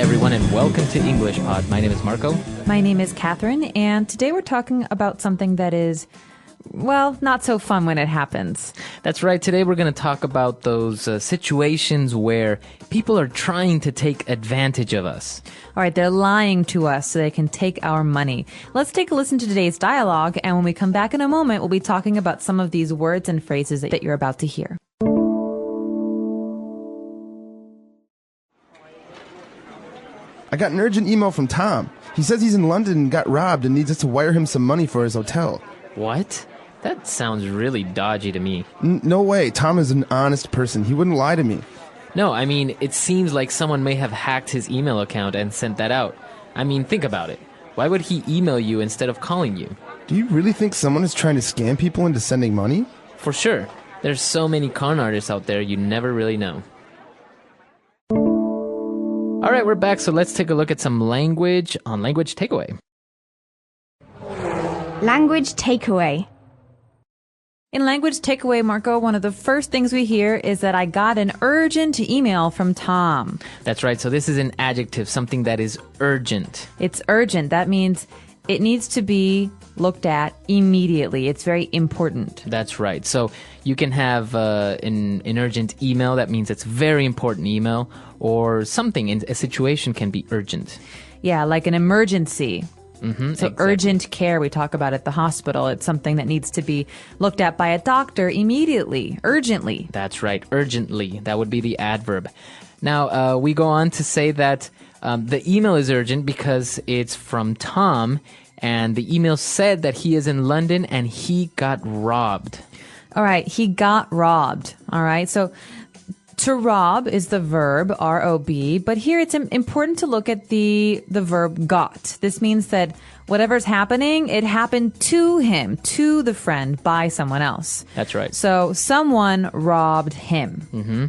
everyone, and welcome to English Pod. My name is Marco. My name is Catherine, and today we're talking about something that is, well, not so fun when it happens. That's right. Today we're going to talk about those situations where people are trying to take advantage of us. All right, they're lying to us so they can take our money. Let's take a listen to today's dialogue, and when we come back in a moment, we'll be talking about some of these words and phrases that you're about to hear. I got an urgent email from Tom. He says he's in London and got robbed and needs us to wire him some money for his hotel. What? That sounds really dodgy to me. No way. Tom is an honest person. He wouldn't lie to me. No, I mean, it seems like someone may have hacked his email account and sent that out. I mean, think about it. Why would he email you instead of calling you? Do you really think someone is trying to scam people into sending money? For sure. There's so many con artists out there, you never really know. All right, we're back, so let's take a look at some language on Language Takeaway. Language takeaway. In Language Takeaway, Marco, one of the first things we hear is that I got an urgent email from Tom. That's right, so this is an adjective, something that is urgent. It's urgent. That means it needs to be looked at immediately. It's very important. That's right. So you can have an urgent email. That means it's very important email, or something in a situation can be urgent. Yeah, like an emergency. So exactly. Urgent care, we talk about at the hospital. It's something that needs to be looked at by a doctor immediately, urgently. That's right, urgently. That would be the adverb. Now, we go on to say that the email is urgent because it's from Tom, and the email said that he is in London and he got robbed. All right, he got robbed. All right, so to rob is the verb, R-O-B, but here it's important to look at the verb got. This means that whatever's happening, it happened to him, to the friend, by someone else. That's right. So someone robbed him. Mm-hmm.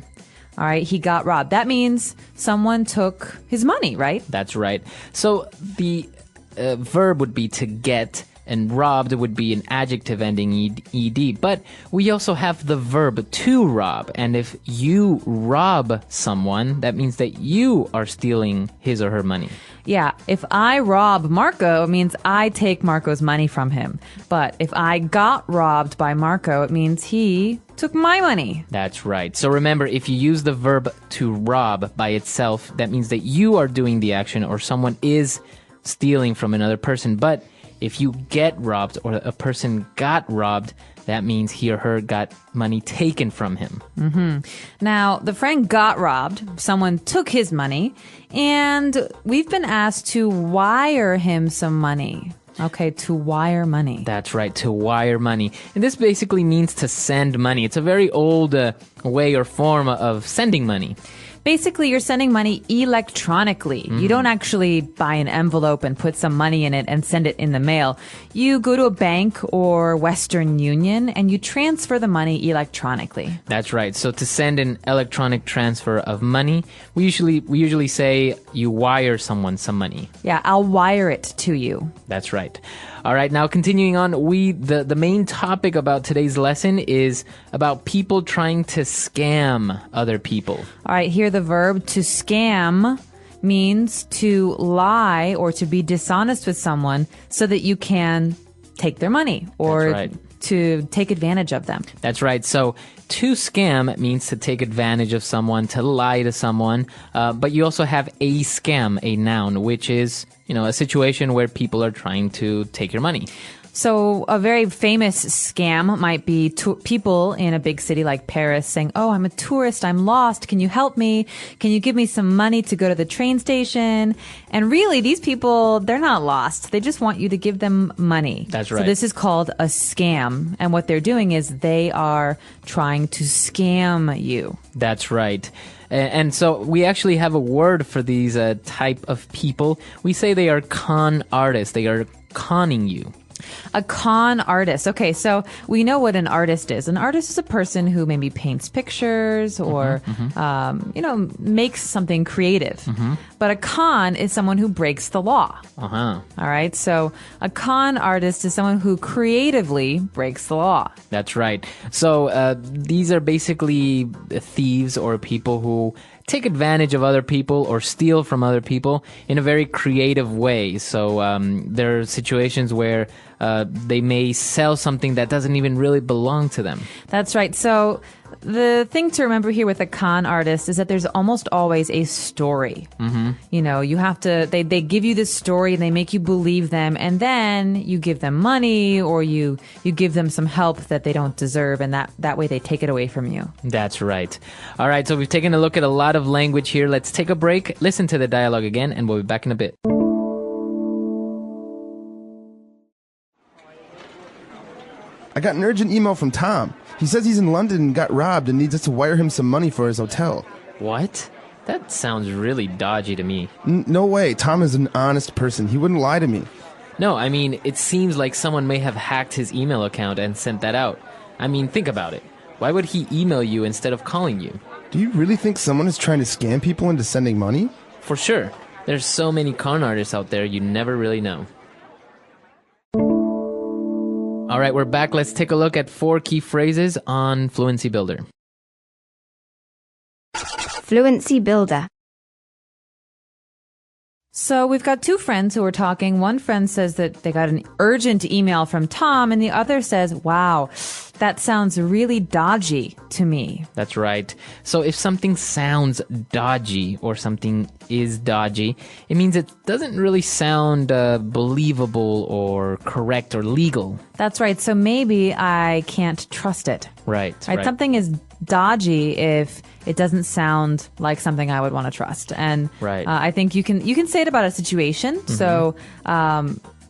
All right, he got robbed. That means someone took his money, right? That's right. So the verb would be to get, and robbed would be an adjective ending ed. But we also have the verb to rob. And if you rob someone, that means that you are stealing his or her money. Yeah, if I rob Marco, it means I take Marco's money from him. But if I got robbed by Marco, it means he took my money. That's right. So remember, if you use the verb to rob by itself, that means that you are doing the action or someone is stealing from another person. But if you get robbed or a person got robbed, that means he or her got money taken from him. Mm-hmm. Now, the friend got robbed. Someone took his money, and we've been asked to wire him some money. Okay, to wire money. That's right, to wire money. And this basically means to send money. It's a very old way or form of sending money. Basically, you're sending money electronically. Mm-hmm. You don't actually buy an envelope and put some money in it and send it in the mail. You go to a bank or Western Union and you transfer the money electronically. That's right. So to send an electronic transfer of money, we usually say you wire someone some money. Yeah, I'll wire it to you. That's right. All right, now continuing on, the main topic about today's lesson is about people trying to scam other people. All right, here the verb to scam means to lie or to be dishonest with someone so that you can take their money or to take advantage of them. That's right. So to scam means to take advantage of someone, to lie to someone. But you also have a scam, a noun, which is, a situation where people are trying to take your money. So a very famous scam might be people in a big city like Paris saying, oh, I'm a tourist, I'm lost, can you help me? Can you give me some money to go to the train station? And really, these people, they're not lost. They just want you to give them money. That's right. So this is called a scam. And what they're doing is they are trying to scam you. That's right. And so we actually have a word for these type of people. We say they are con artists. They are conning you. A con artist. Okay, so we know what an artist is. An artist is a person who maybe paints pictures or, makes something creative. Mm-hmm. But a con is someone who breaks the law. Uh-huh. All right, so a con artist is someone who creatively breaks the law. That's right. So these are basically thieves or people who take advantage of other people or steal from other people in a very creative way. So there are situations where they may sell something that doesn't even really belong to them. That's right. So the thing to remember here with a con artist is that there's almost always a story. Mm-hmm. You know, you have to, they give you this story and they make you believe them, and then you give them money or you give them some help that they don't deserve, and that way they take it away from you. That's right. All right, so we've taken a look at a lot of language here. Let's take a break, listen to the dialogue again, and we'll be back in a bit. I got an urgent email from Tom. He says he's in London and got robbed and needs us to wire him some money for his hotel. What? That sounds really dodgy to me. No way. Tom is an honest person. He wouldn't lie to me. No, I mean, it seems like someone may have hacked his email account and sent that out. I mean, think about it. Why would he email you instead of calling you? Do you really think someone is trying to scam people into sending money? For sure. There's so many con artists out there, you never really know. All right, we're back. Let's take a look at 4 key phrases on Fluency Builder. Fluency Builder. So we've got 2 friends who are talking. One friend says that they got an urgent email from Tom, and the other says, wow, that sounds really dodgy to me. That's right. So if something sounds dodgy or something is dodgy, it means it doesn't really sound believable or correct or legal. That's right. So maybe I can't trust it. Right. Something is dodgy if it doesn't sound like something I would want to trust. And right. I think you can say it about a situation. Mm-hmm. So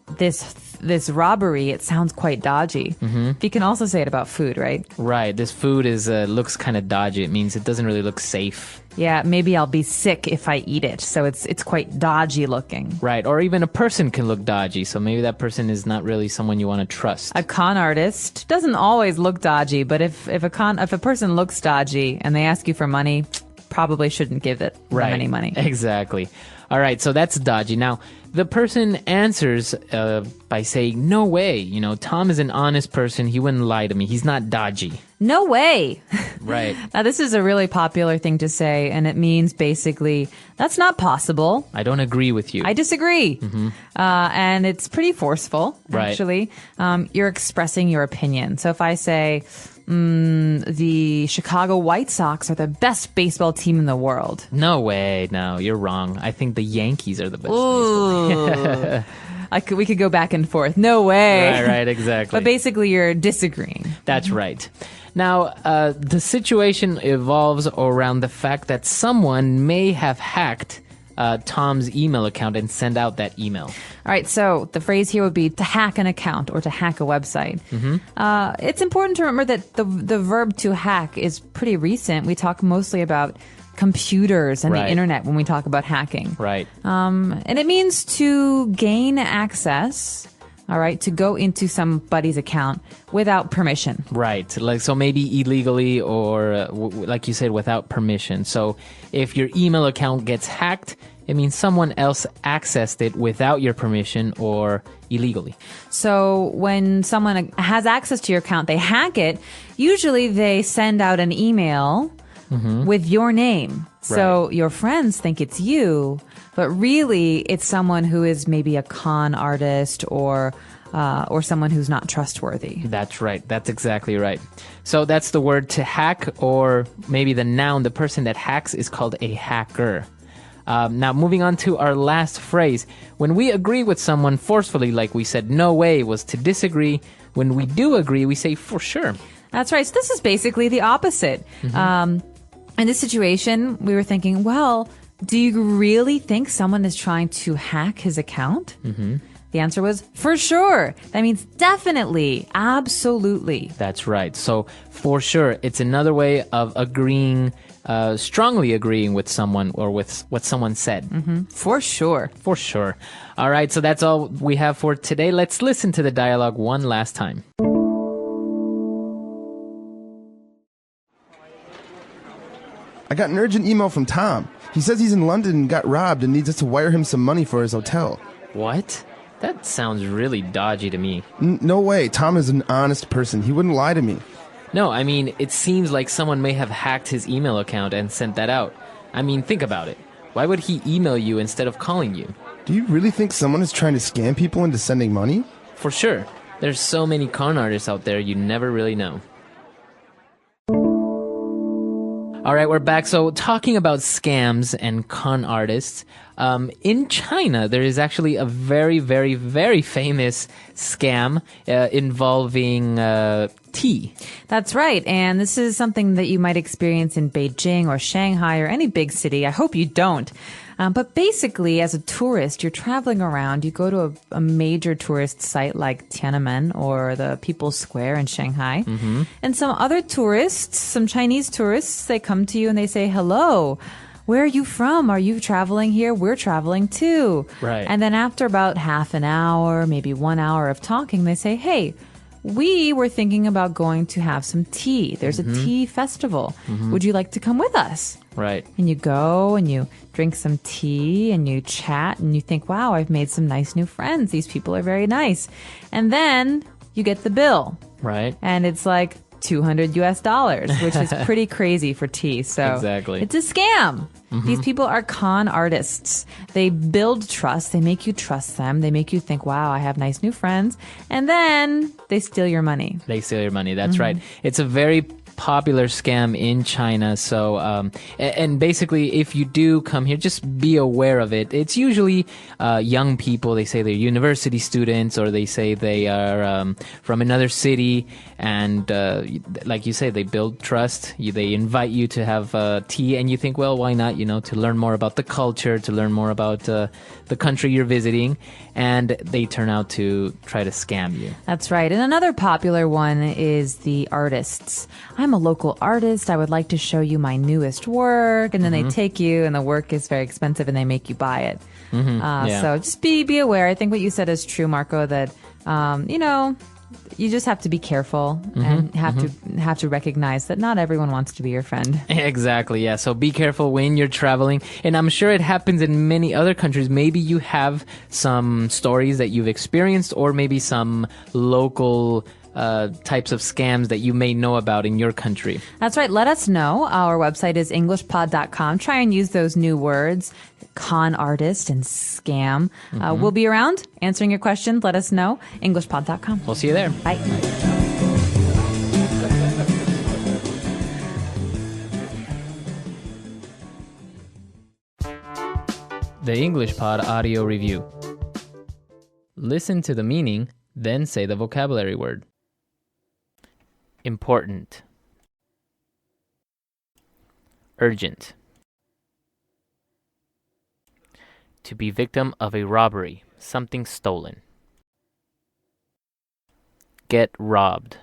this robbery, it sounds quite dodgy. Mm-hmm. You can also say it about food, right? Right. This food is looks kind of dodgy. It means it doesn't really look safe. Yeah, maybe I'll be sick if I eat it. So it's quite dodgy looking. Right. Or even a person can look dodgy. So maybe that person is not really someone you want to trust. A con artist doesn't always look dodgy, but if a person looks dodgy and they ask you for money, probably shouldn't give them any money. Exactly. All right, so that's dodgy. Now, the person answers by saying, no way. You know, Tom is an honest person. He wouldn't lie to me. He's not dodgy. No way. Right. Now, this is a really popular thing to say, and it means basically, that's not possible. I don't agree with you. I disagree. Mm-hmm. And it's pretty forceful, actually. Right. You're expressing your opinion. So if I say, the Chicago White Sox are the best baseball team in the world. No way. No, you're wrong. I think the Yankees are the best baseball team. We could go back and forth. No way. Right, exactly. But basically, you're disagreeing. That's right. Now, the situation evolves around the fact that someone may have hacked Tom's email account and send out that email. All right, so the phrase here would be to hack an account or to hack a website. Mm-hmm. It's important to remember that the verb to hack is pretty recent. We talk mostly about computers and the internet when we talk about hacking. Right. And it means to gain access, all right, to go into somebody's account without permission. Right. Like, so maybe illegally or like you said, without permission. So if your email account gets hacked, it means someone else accessed it without your permission or illegally. So when someone has access to your account, they hack it. Usually they send out an email with your name. So your friends think it's you, but really it's someone who is maybe a con artist or someone who's not trustworthy. That's right. That's exactly right. So that's the word to hack, or maybe the noun, the person that hacks is called a hacker. Now, moving on to our last phrase. When we agree with someone forcefully, like we said, no way, was to disagree. When we do agree, we say for sure. That's right. So this is basically the opposite. In this situation, we were thinking, well, do you really think someone is trying to hack his account? The answer was, for sure. That means definitely, absolutely. That's right. So, for sure, it's another way of agreeing, strongly agreeing with someone or with what someone said. For sure. For sure. All right, so that's all we have for today. Let's listen to the dialogue one last time. I got an urgent email from Tom. He says he's in London and got robbed and needs us to wire him some money for his hotel. What? That sounds really dodgy to me. No way. Tom is an honest person. He wouldn't lie to me. No, I mean, it seems like someone may have hacked his email account and sent that out. I mean, think about it. Why would he email you instead of calling you? Do you really think someone is trying to scam people into sending money? For sure. There's so many con artists out there, you never really know. All right, we're back. So talking about scams and con artists, in China, there is actually a very, very, very famous scam involving tea. That's right. And this is something that you might experience in Beijing or Shanghai or any big city. I hope you don't. But basically, as a tourist, you're traveling around, you go to a major tourist site like Tiananmen or the People's Square in Shanghai. Mm-hmm. And some other tourists, some Chinese tourists, they come to you and they say, hello, where are you from? Are you traveling here? We're traveling too. Right. And then after about half an hour, maybe 1 hour of talking, they say, hey, we were thinking about going to have some tea. There's a tea festival. Would you like to come with us? Right. And you go and you drink some tea and you chat and you think, wow, I've made some nice new friends. These people are very nice. And then you get the bill. Right. And it's like $200, which is pretty crazy for tea. So Exactly. it's a scam. These people are con artists. They build trust. They make you trust them. They make you think, wow, I have nice new friends. And then they steal your money. They steal your money. That's right. It's a very popular scam in China. So, and basically, if you do come here, just be aware of it. It's usually young people. They say they're university students, or they say they are from another city. And like you say, they build trust. They invite you to have tea, and you think, well, why not? You know, to learn more about the culture, to learn more about the country you're visiting, and they turn out to try to scam you. That's right. And another popular one is the artists. I'm a local artist. I would like to show you my newest work. And then they take you, and the work is very expensive, and they make you buy it. Yeah. So just be aware. I think what you said is true, Marco, that, you just have to be careful and have to recognize that not everyone wants to be your friend. Exactly, yeah. So be careful when you're traveling. And I'm sure it happens in many other countries. Maybe you have some stories that you've experienced, or maybe some local types of scams that you may know about in your country. That's right. Let us know. Our website is englishpod.com. Try and use those new words, con artist and scam. We'll be around answering your questions. Let us know. englishpod.com. We'll see you there. Bye. The English Pod Audio Review. Listen to the meaning, then say the vocabulary word. Important. Urgent. To be victim of a robbery, something stolen. Get robbed.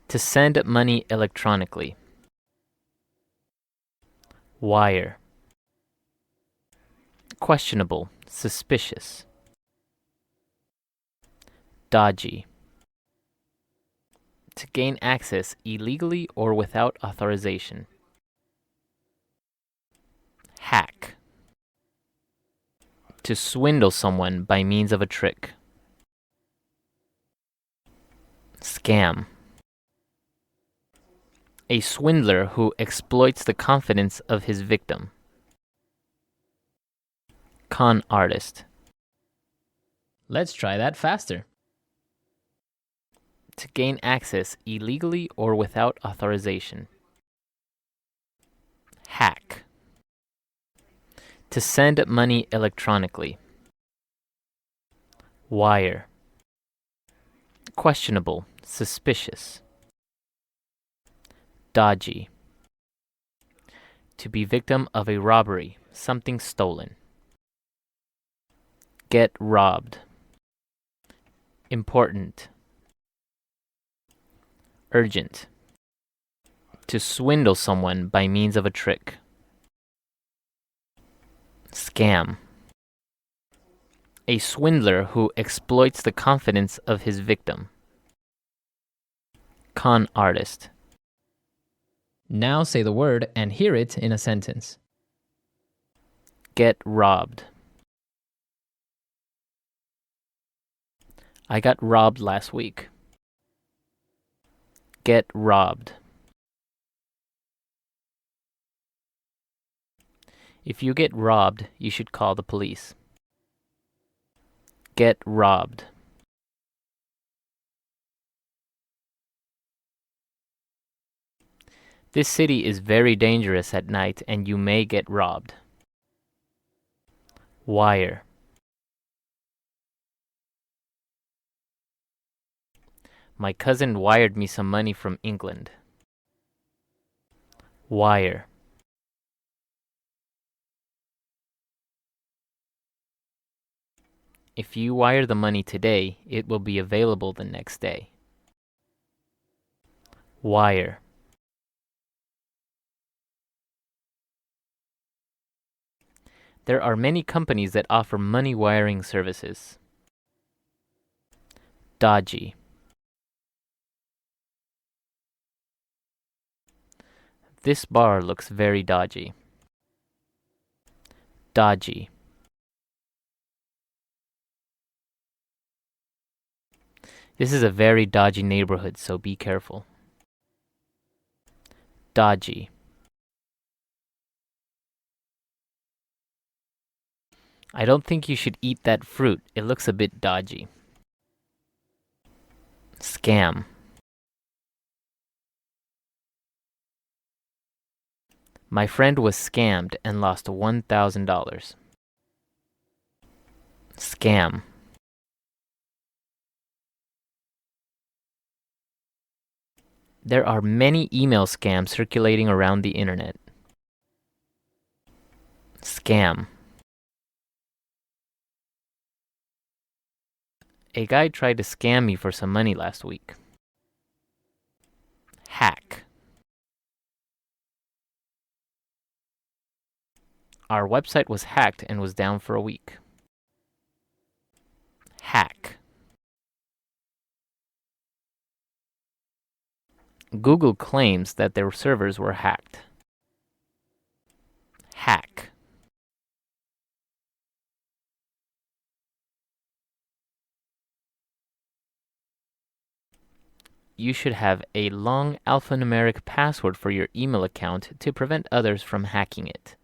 To send money electronically. Wire. Questionable, suspicious. Dodgy. To gain access illegally or without authorization. Hack. To swindle someone by means of a trick. Scam. A swindler who exploits the confidence of his victim. Con artist. Let's try that faster. To gain access illegally or without authorization. Hack. To send money electronically. Wire. Questionable, suspicious. Dodgy. To be victim of a robbery, something stolen. Get robbed. Important. Urgent. To swindle someone by means of a trick. Scam. A swindler who exploits the confidence of his victim. Con artist. Now say the word and hear it in a sentence. Get robbed. I got robbed last week. Get robbed. If you get robbed, you should call the police. Get robbed. This city is very dangerous at night and you may get robbed. Wire. My cousin wired me some money from England. Wire. If you wire the money today, it will be available the next day. Wire. There are many companies that offer money wiring services. Dodgy. This bar looks very dodgy. Dodgy. This is a very dodgy neighborhood, so be careful. Dodgy. I don't think you should eat that fruit. It looks a bit dodgy. Scam. My friend was scammed and lost $1,000. Scam. There are many email scams circulating around the internet. Scam. A guy tried to scam me for some money last week. Hack. Our website was hacked and was down for a week. Hack. Google claims that their servers were hacked. Hack. You should have a long alphanumeric password for your email account to prevent others from hacking it.